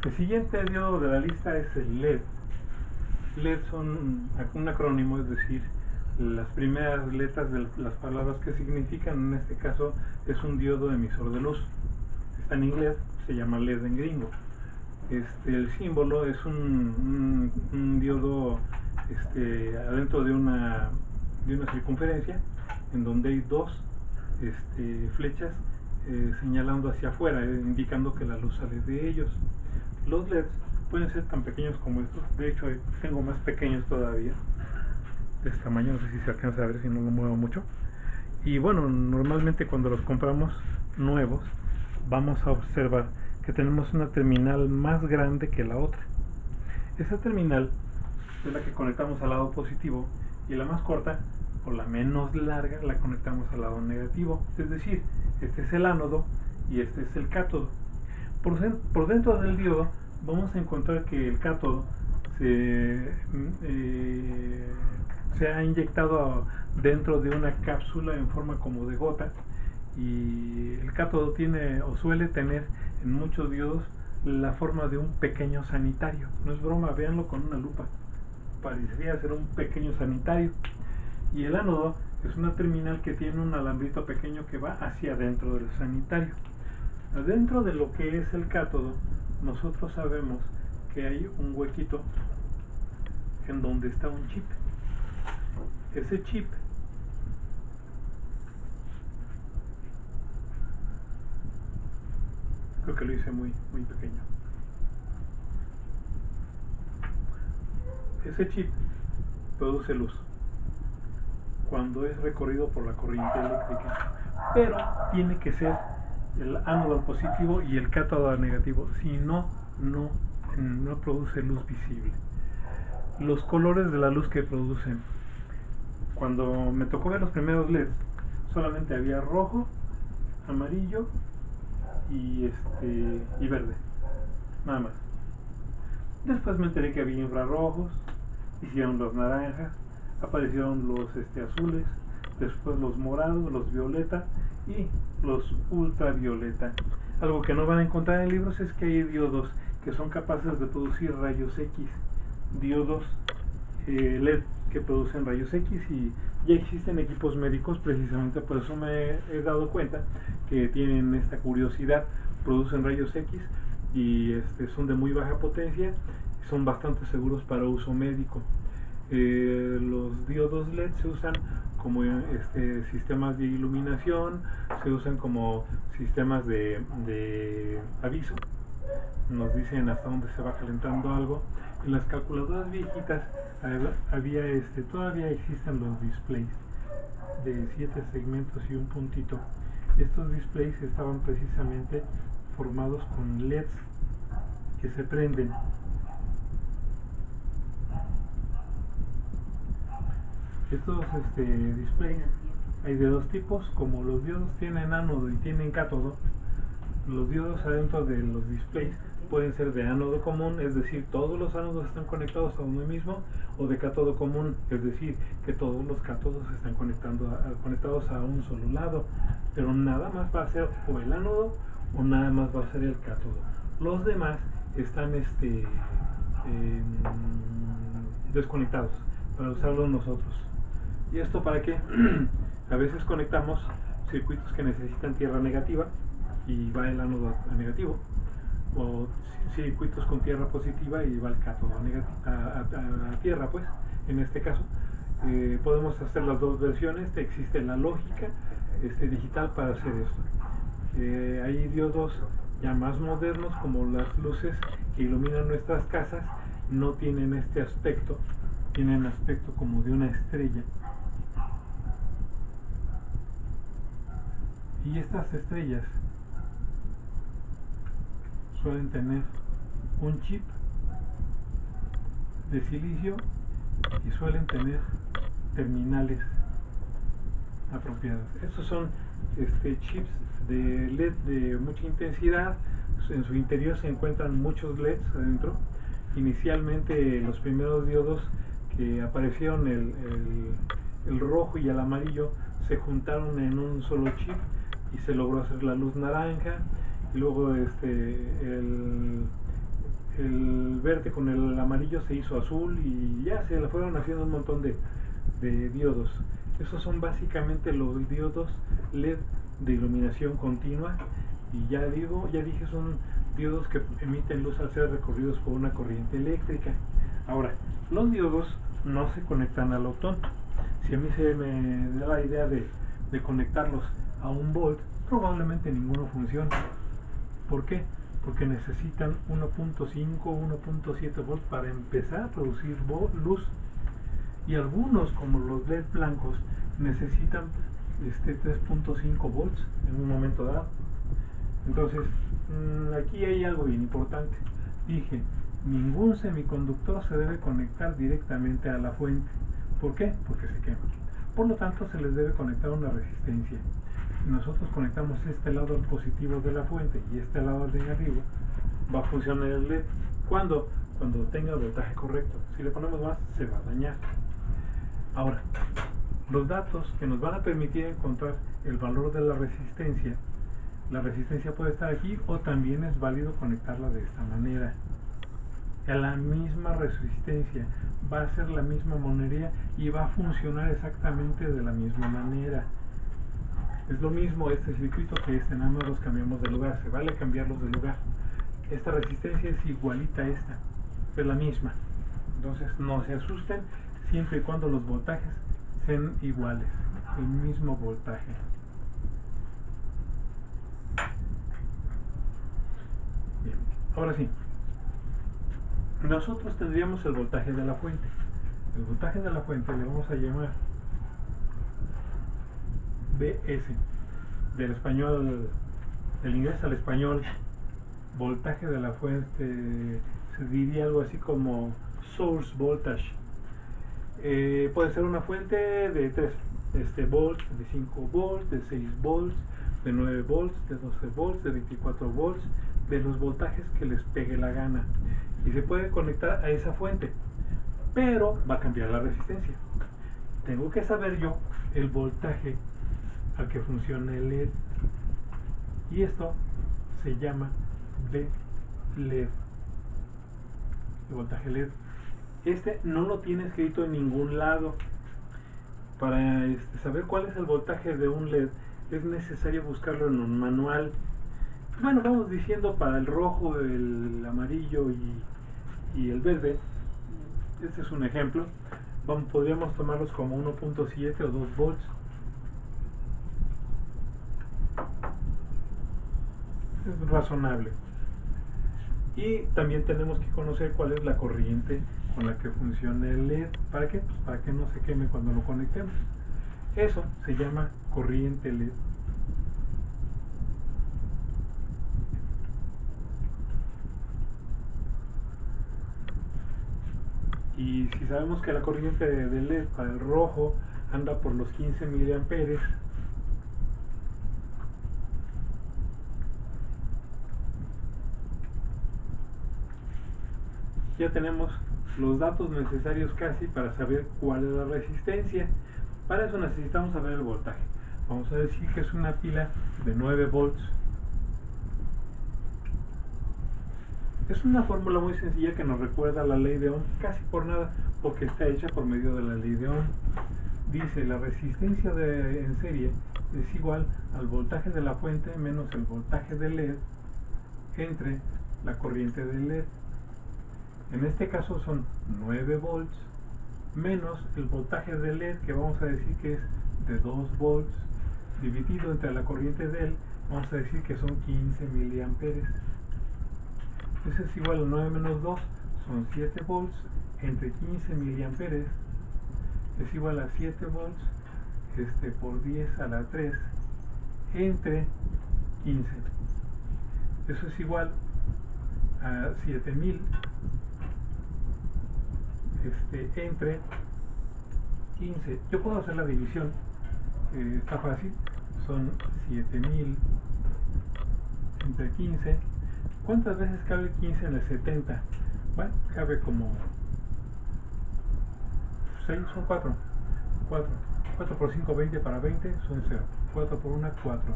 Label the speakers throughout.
Speaker 1: El siguiente diodo de la lista es el LED. LED son un acrónimo, es decir, las primeras letras de las palabras que significan. En este caso es un diodo emisor de luz. Está en inglés, se llama LED en gringo. El símbolo es un diodo adentro de una circunferencia en donde hay dos flechas señalando hacia afuera, indicando que la luz sale de ellos. Los LEDs pueden ser tan pequeños como estos. De hecho, tengo más pequeños todavía, de este tamaño. No sé si se alcanza a ver si no lo muevo mucho. Y bueno, normalmente cuando los compramos nuevos vamos a observar que tenemos una terminal más grande que la otra. Esa terminal es la que conectamos al lado positivo, y la más corta o la menos larga la conectamos al lado negativo. Es decir, este es el ánodo y este es el cátodo. Por dentro del diodo vamos a encontrar que el cátodo se ha inyectado dentro de una cápsula en forma como de gota, y el cátodo tiene o suele tener en muchos diodos la forma de un pequeño sanitario. No es broma, véanlo con una lupa, parecería ser un pequeño sanitario. Y el ánodo es una terminal que tiene un alambrito pequeño que va hacia adentro del sanitario. Adentro de lo que es el cátodo, nosotros sabemos que hay un huequito en donde está un chip. Ese chip creo que lo hice muy pequeño. Ese chip produce luz cuando es recorrido por la corriente eléctrica, pero tiene que ser el ánodo positivo y el cátodo negativo, si no, no produce luz visible. Los colores de la luz que producen, cuando me tocó ver los primeros LEDs, solamente había rojo, amarillo y verde, nada más. Después me enteré que había infrarrojos, hicieron los naranjas, aparecieron los azules, después los morados, los violeta y los ultravioleta. Algo que no van a encontrar en libros es que hay diodos que son capaces de producir rayos X, diodos LED que producen rayos X, y ya existen equipos médicos precisamente por eso me he dado cuenta que tienen esta curiosidad. Producen rayos X y son de muy baja potencia, son bastante seguros para uso médico. Los diodos LED se usan como sistemas de iluminación, se usan como sistemas de aviso, nos dicen hasta dónde se va calentando algo. En las calculadoras viejitas había todavía existen los displays de 7 segmentos y un puntito. Estos displays estaban precisamente formados con LEDs que se prenden. Estos displays hay de dos tipos. Como los diodos tienen ánodo y tienen cátodo, los diodos adentro de los displays pueden ser de ánodo común, es decir, todos los ánodos están conectados a uno mismo, o de cátodo común, es decir, que todos los cátodos están conectados a un solo lado, pero nada más va a ser o el ánodo o nada más va a ser el cátodo. Los demás están desconectados para usarlos nosotros. ¿Y esto para qué? A veces conectamos circuitos que necesitan tierra negativa y va el ánodo a negativo, o circuitos con tierra positiva y va el cátodo a tierra, pues en este caso podemos hacer las dos versiones. Existe la lógica digital para hacer esto. Hay diodos ya más modernos, como las luces que iluminan nuestras casas, no tienen este aspecto, tienen aspecto como de una estrella. Y estas estrellas suelen tener un chip de silicio y suelen tener terminales apropiadas. Estos son chips de LED de mucha intensidad. En su interior se encuentran muchos LEDs adentro. Inicialmente los primeros diodos que aparecieron, el rojo y el amarillo, se juntaron en un solo chip y se logró hacer la luz naranja. Y luego el verde con el amarillo se hizo azul y ya se le fueron haciendo un montón de diodos. Esos son básicamente los diodos LED de iluminación continua, y ya dije, son diodos que emiten luz al ser recorridos por una corriente eléctrica. Ahora, los diodos no se conectan a lo tonto. Si a mí se me da la idea de conectarlos a un volt, probablemente ninguno funcione. ¿Por qué? Porque necesitan 1.5 o 1.7 volts para empezar a producir luz, y algunos, como los LED blancos, necesitan 3.5 volts en un momento dado. Entonces, aquí hay algo bien importante. Dije, ningún semiconductor se debe conectar directamente a la fuente. ¿Por qué? Porque se quema. Por lo tanto, se les debe conectar una resistencia. Si nosotros conectamos este lado al positivo de la fuente y este lado al negativo, va a funcionar el LED. ¿Cuándo? Cuando tenga el voltaje correcto. Si le ponemos más, se va a dañar. Ahora, los datos que nos van a permitir encontrar el valor de la resistencia puede estar aquí, o también es válido conectarla de esta manera. A la misma resistencia, va a ser la misma monería y va a funcionar exactamente de la misma manera. Es lo mismo este circuito que este, nada más los cambiamos de lugar. Se vale cambiarlos de lugar. Esta resistencia es igualita a esta, es la misma. Entonces no se asusten, siempre y cuando los voltajes sean iguales, el mismo voltaje. Bien, ahora sí, nosotros tendríamos el voltaje de la fuente. El voltaje de la fuente le vamos a llamar BS. Del inglés al español, voltaje de la fuente, se diría algo así como source voltage. Puede ser una fuente de 3 volts, de 5 volts, de 6 volts, de 9 volts, de 12 volts, de 24 volts, de los voltajes que les pegue la gana. Y se puede conectar a esa fuente, pero va a cambiar la resistencia. Tengo que saber yo el voltaje al que funciona el LED, y esto se llama V-LED, el voltaje LED. Este no lo tiene escrito en ningún lado. Para saber cuál es el voltaje de un LED es necesario buscarlo en un manual. Bueno, vamos diciendo para el rojo, el amarillo y el verde. Este es un ejemplo. Podríamos tomarlos como 1.7 o 2 volts. Es razonable. Y también tenemos que conocer cuál es la corriente con la que funciona el LED. ¿Para qué? Pues para que no se queme cuando lo conectemos. Eso se llama corriente LED. Y si sabemos que la corriente de LED para el rojo anda por los 15 miliamperes, ya tenemos los datos necesarios casi para saber cuál es la resistencia. Para eso necesitamos saber el voltaje. Vamos a decir que es una pila de 9 volts. Es una fórmula muy sencilla que nos recuerda a la ley de Ohm, casi por nada, porque está hecha por medio de la ley de Ohm. Dice, la resistencia en serie es igual al voltaje de la fuente menos el voltaje del LED entre la corriente del LED. En este caso son 9 volts menos el voltaje del LED, que vamos a decir que es de 2 volts, dividido entre la corriente del, vamos a decir que son 15 miliamperes. Eso es igual a 9 menos 2, son 7 volts, entre 15 miliamperes es igual a 7 volts por 10 a la 3 entre 15. Eso es igual a 7000 entre 15. Yo puedo hacer la división, está fácil, son 7000 entre 15. ¿Cuántas veces cabe 15 en el 70? Bueno, cabe como 6, son 4. 4 por 5, 20 para 20 son 0. 4 por 1, 4.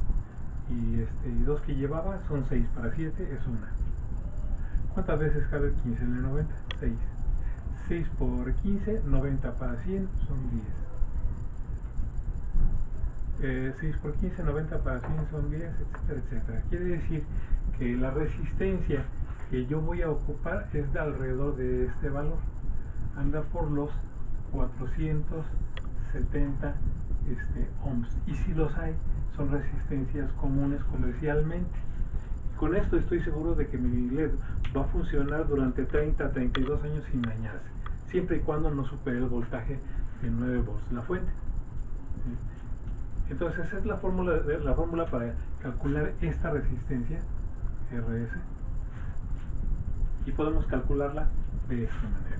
Speaker 1: Y 2 que llevaba son 6 para 7 es 1. ¿Cuántas veces cabe 15 en el 90? 6. 6 por 15, 90 para 100 son 10. 6 por 15, 90 para 100 son 10, etcétera, etcétera. Quiere decir que la resistencia que yo voy a ocupar es de alrededor de este valor. Anda por los 470 ohms. Y si los hay, son resistencias comunes comercialmente. Con esto estoy seguro de que mi LED va a funcionar durante 30 a 32 años sin dañarse, siempre y cuando no supere el voltaje de 9 volts la fuente. Entonces esa es la fórmula para calcular esta resistencia RS, y podemos calcularla de esta manera.